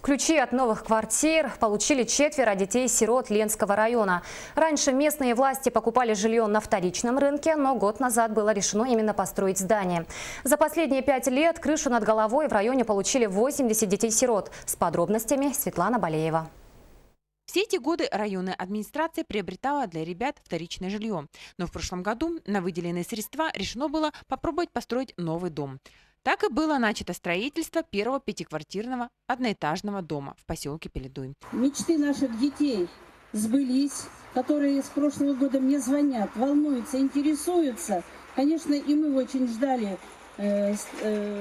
Ключи от новых квартир получили 4 детей-сирот Ленского района. Раньше местные власти покупали жилье на вторичном рынке, но год назад было решено именно построить здание. За последние 5 лет крышу над головой в районе получили 80 детей-сирот. С подробностями Светлана Балеева. Все эти годы районная администрация приобретала для ребят вторичное жилье. Но в прошлом году на выделенные средства решено было попробовать построить новый дом. Так и было начато строительство первого пятиквартирного одноэтажного дома в поселке Пеледуй. Мечты наших детей сбылись, которые с прошлого года мне звонят, волнуются, интересуются. Конечно, и мы очень ждали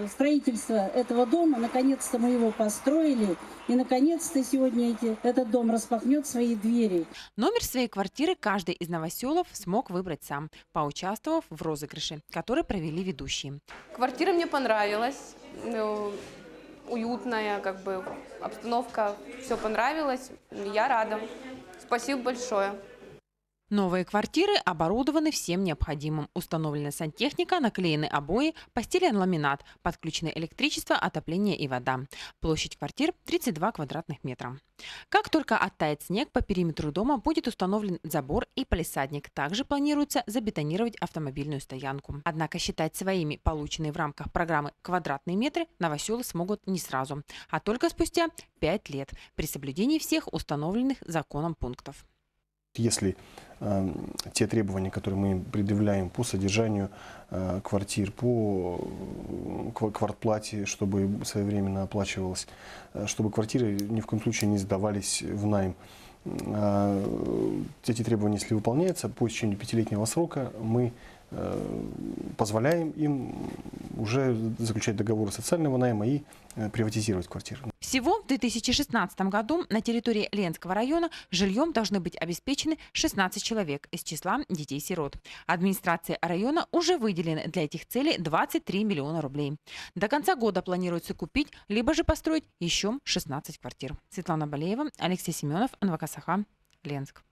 строительства этого дома. Наконец-то мы его построили. И наконец-то сегодня этот дом распахнет свои двери. Номер своей квартиры каждый из новоселов смог выбрать сам, поучаствовав в розыгрыше, который провели ведущие. Квартира мне понравилась. Уютная, обстановка, все понравилось. Я рада. Спасибо большое. Новые квартиры оборудованы всем необходимым. Установлена сантехника, наклеены обои, постелен ламинат, подключено электричество, отопление и вода. Площадь квартир 32 квадратных метра. Как только оттает снег, по периметру дома будет установлен забор и палисадник. Также планируется забетонировать автомобильную стоянку. Однако считать своими полученные в рамках программы квадратные метры новоселы смогут не сразу, а только спустя 5 лет при соблюдении всех установленных законом пунктов. Если те требования, которые мы предъявляем по содержанию квартир, по квартплате, чтобы своевременно оплачивалось, чтобы квартиры ни в коем случае не сдавались в найм, эти требования, если выполняются, по истечению 5-летнего срока мы позволяем им уже заключать договоры социального найма и приватизировать квартиры. Всего в 2016 году на территории Ленского района жильем должны быть обеспечены 16 человек из числа детей-сирот. Администрация района уже выделена для этих целей 23 миллиона рублей. До конца года планируется купить, либо же построить еще 16 квартир. Светлана Балеева, Алексей Семенов, НВК Саха, Ленск.